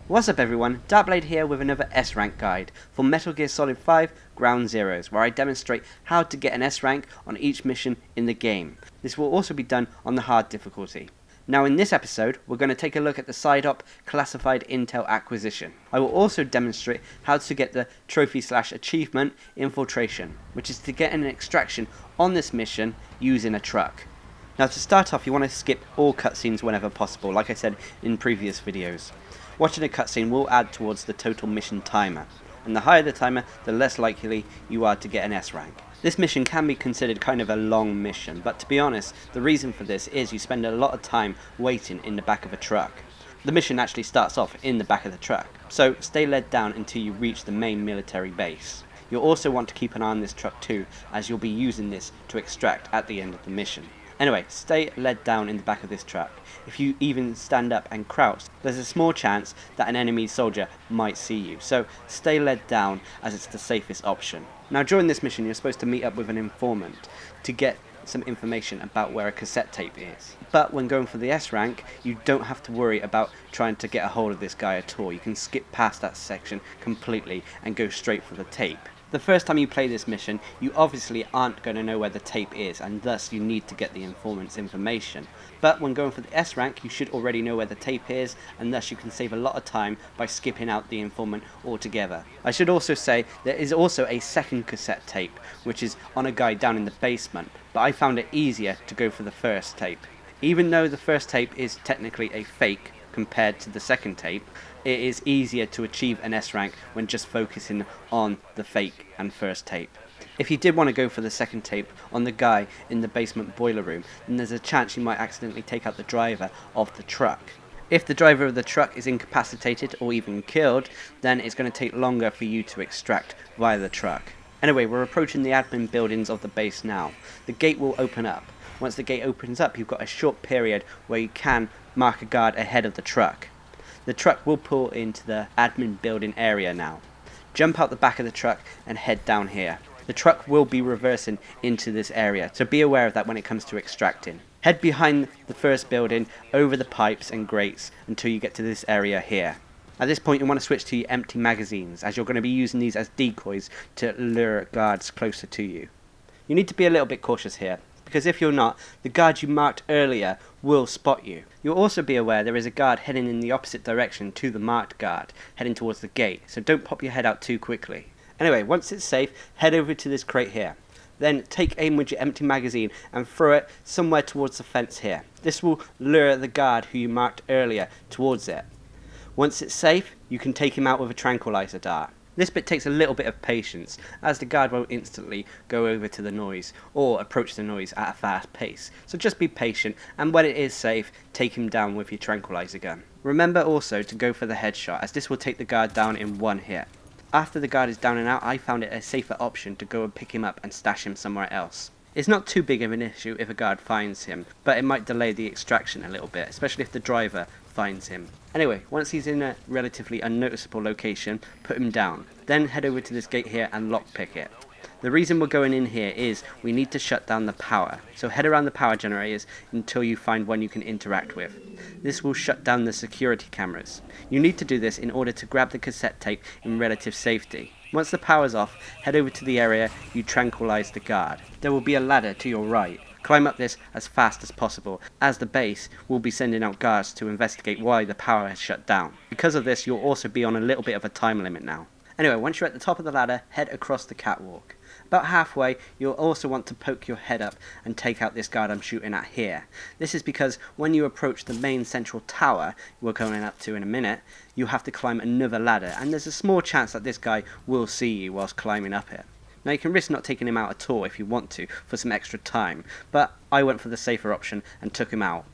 What's up everyone, Darcblade here with another S-Rank guide for Metal Gear Solid 5 Ground Zeroes, where I demonstrate how to get an S-Rank on each mission in the game. This will also be done on the hard difficulty. Now in this episode, we're going to take a look at the side-op classified intel acquisition. I will also demonstrate how to get the trophy/achievement Infiltration, which is to get an extraction on this mission using a truck. Now to start off, you want to skip all cutscenes whenever possible, like I said in previous videos. Watching a cutscene will add towards the total mission timer, and the higher the timer, the less likely you are to get an S rank. This mission can be considered kind of a long mission, but to be honest, the reason for this is you spend a lot of time waiting in the back of a truck. The mission actually starts off in the back of the truck, so stay led down until you reach the main military base. You'll also want to keep an eye on this truck too, as you'll be using this to extract at the end of the mission. Anyway, stay led down in the back of this truck. If you even stand up and crouch, there's a small chance that an enemy soldier might see you, so stay led down as it's the safest option. Now during this mission you're supposed to meet up with an informant to get some information about where a cassette tape is. But when going for the S rank, you don't have to worry about trying to get a hold of this guy at all. You can skip past that section completely and go straight for the tape. The first time you play this mission, you obviously aren't going to know where the tape is, and thus you need to get the informant's information. But when going for the S rank, you should already know where the tape is, and thus you can save a lot of time by skipping out the informant altogether. I should also say there is also a second cassette tape, which is on a guy down in the basement, but I found it easier to go for the first tape. Even though the first tape is technically a fake compared to the second tape, it is easier to achieve an S rank when just focusing on the fake and first tape. If you did want to go for the second tape on the guy in the basement boiler room, then there's a chance you might accidentally take out the driver of the truck. If the driver of the truck is incapacitated or even killed, then it's going to take longer for you to extract via the truck. Anyway, we're approaching the admin buildings of the base now. The gate will open up. Once the gate opens up, you've got a short period where you can mark a guard ahead of the truck. The truck will pull into the admin building area now. Jump out the back of the truck and head down here. The truck will be reversing into this area, so be aware of that when it comes to extracting. Head behind the first building, over the pipes and grates until you get to this area here. At this point you want to switch to your empty magazines, as you're going to be using these as decoys to lure guards closer to you. You need to be a little bit cautious here, because if you're not, the guard you marked earlier will spot you. You'll also be aware there is a guard heading in the opposite direction to the marked guard, heading towards the gate, so don't pop your head out too quickly. Anyway, once it's safe, head over to this crate here. Then take aim with your empty magazine and throw it somewhere towards the fence here. This will lure the guard who you marked earlier towards it. Once it's safe, you can take him out with a tranquilizer dart. This bit takes a little bit of patience, as the guard won't instantly go over to the noise or approach the noise at a fast pace. So just be patient, and when it is safe, take him down with your tranquilizer gun. Remember also to go for the headshot, as this will take the guard down in one hit. After the guard is down and out, I found it a safer option to go and pick him up and stash him somewhere else. It's not too big of an issue if a guard finds him, but it might delay the extraction a little bit, especially if the driver finds him. Anyway, once he's in a relatively unnoticeable location, put him down. Then head over to this gate here and lockpick it. The reason we're going in here is we need to shut down the power, so head around the power generators until you find one you can interact with. This will shut down the security cameras. You need to do this in order to grab the cassette tape in relative safety. Once the power's off, head over to the area you tranquilize the guard. There will be a ladder to your right. Climb up this as fast as possible, as the base will be sending out guards to investigate why the power has shut down. Because of this, you'll also be on a little bit of a time limit now. Anyway, once you're at the top of the ladder, head across the catwalk. About halfway, you'll also want to poke your head up and take out this guard I'm shooting at here. This is because when you approach the main central tower we're going up to in a minute, you have to climb another ladder, and there's a small chance that this guy will see you whilst climbing up it. Now you can risk not taking him out at all if you want to, for some extra time, but I went for the safer option and took him out.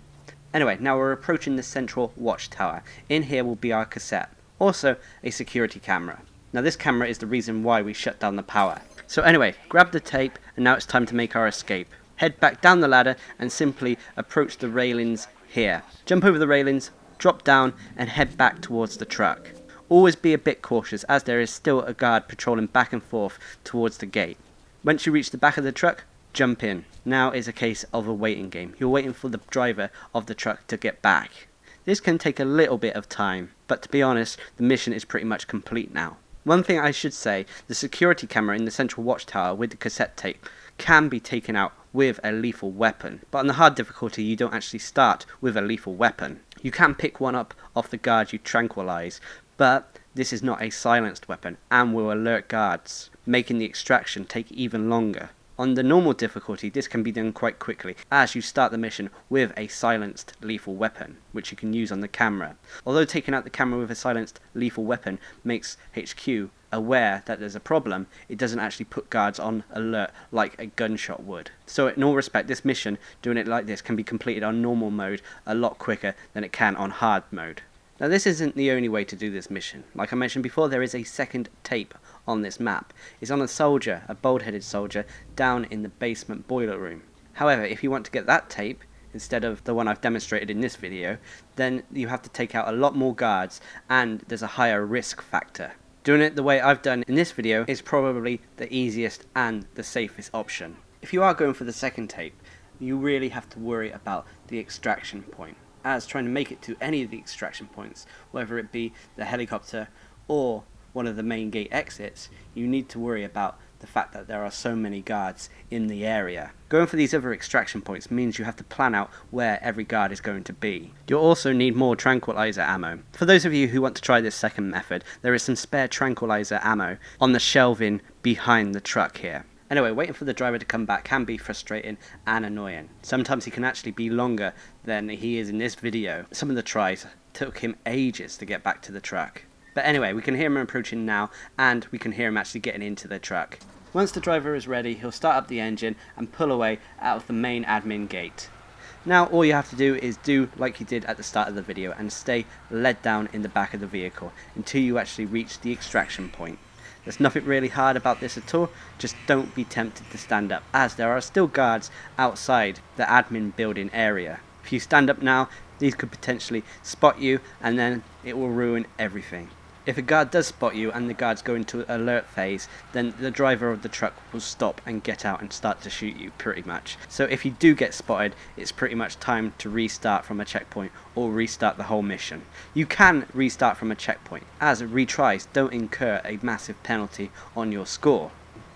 Anyway, now we're approaching the central watchtower. In here will be our cassette, also a security camera. Now this camera is the reason why we shut down the power. So anyway, grab the tape, and now it's time to make our escape. Head back down the ladder and simply approach the railings here. Jump over the railings, drop down and head back towards the truck. Always be a bit cautious, as there is still a guard patrolling back and forth towards the gate. Once you reach the back of the truck, jump in. Now is a case of a waiting game. You're waiting for the driver of the truck to get back. This can take a little bit of time, but to be honest, the mission is pretty much complete now. One thing I should say, the security camera in the central watchtower with the cassette tape can be taken out with a lethal weapon, but on the hard difficulty you don't actually start with a lethal weapon. You can pick one up off the guard you tranquilize, but this is not a silenced weapon and will alert guards, making the extraction take even longer. On the normal difficulty, this can be done quite quickly, as you start the mission with a silenced lethal weapon, which you can use on the camera. Although taking out the camera with a silenced lethal weapon makes HQ aware that there's a problem, it doesn't actually put guards on alert like a gunshot would. So in all respect, this mission, doing it like this, can be completed on normal mode a lot quicker than it can on hard mode. Now this isn't the only way to do this mission. Like I mentioned before, there is a second tape on this map. It's on a soldier, a bald-headed soldier, down in the basement boiler room. However, if you want to get that tape, instead of the one I've demonstrated in this video, then you have to take out a lot more guards and there's a higher risk factor. Doing it the way I've done in this video is probably the easiest and the safest option. If you are going for the second tape, you really have to worry about the extraction point, as trying to make it to any of the extraction points, whether it be the helicopter or one of the main gate exits, you need to worry about the fact that there are so many guards in the area. Going for these other extraction points means you have to plan out where every guard is going to be. You'll also need more tranquilizer ammo. For those of you who want to try this second method, there is some spare tranquilizer ammo on the shelving behind the truck here. Anyway, waiting for the driver to come back can be frustrating and annoying. Sometimes he can actually be longer than he is in this video. Some of the tries took him ages to get back to the truck. But anyway, we can hear him approaching now, and we can hear him actually getting into the truck. Once the driver is ready, he'll start up the engine and pull away out of the main admin gate. Now all you have to do is do like you did at the start of the video and stay led down in the back of the vehicle until you actually reach the extraction point. There's nothing really hard about this at all, just don't be tempted to stand up, as there are still guards outside the admin building area. If you stand up now, these could potentially spot you and then it will ruin everything. If a guard does spot you and the guards go into alert phase, then the driver of the truck will stop and get out and start to shoot you pretty much. So if you do get spotted, it's pretty much time to restart from a checkpoint or restart the whole mission. You can restart from a checkpoint, as retries don't incur a massive penalty on your score.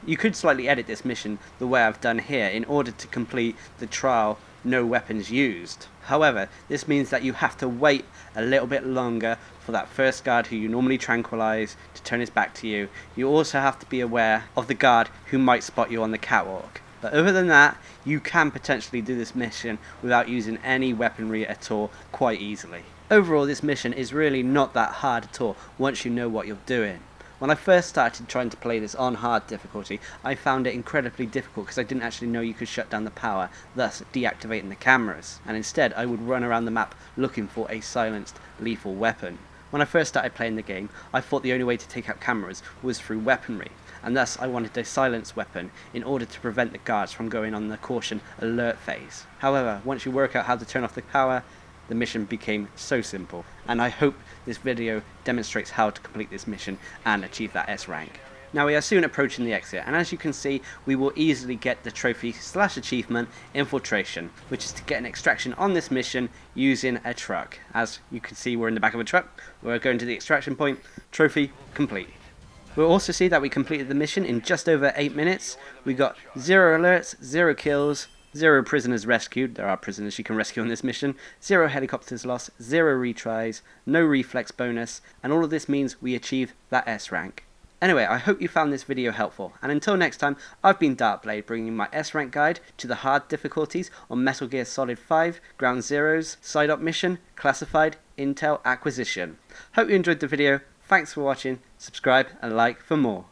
You could slightly edit this mission the way I've done here in order to complete the trial no weapons used. However, this means that you have to wait a little bit longer for that first guard who you normally tranquilize to turn his back to you. You also have to be aware of the guard who might spot you on the catwalk. But other than that, you can potentially do this mission without using any weaponry at all quite easily. Overall, this mission is really not that hard at all once you know what you're doing. When I first started trying to play this on hard difficulty, I found it incredibly difficult because I didn't actually know you could shut down the power, thus deactivating the cameras, and instead I would run around the map looking for a silenced lethal weapon. When I first started playing the game, I thought the only way to take out cameras was through weaponry, and thus I wanted a silenced weapon in order to prevent the guards from going on the caution alert phase. However, once you work out how to turn off the power, the mission became so simple, and I hope this video demonstrates how to complete this mission and achieve that S rank. Now we are soon approaching the exit, and as you can see, we will easily get the trophy / achievement Infiltration, which is to get an extraction on this mission using a truck. As you can see, we're in the back of a truck, we're going to the extraction point, trophy complete. We'll also see that we completed the mission in just over 8 minutes. We got 0 alerts, 0 kills, 0 prisoners rescued, there are prisoners you can rescue on this mission, 0 helicopters lost, 0 retries, no reflex bonus, and all of this means we achieve that S rank. Anyway, I hope you found this video helpful, and until next time, I've been Darcblade, bringing my S rank guide to the hard difficulties on Metal Gear Solid 5, Ground Zeroes, Side Op Mission, Classified, Intel Acquisition. Hope you enjoyed the video, thanks for watching, subscribe and like for more.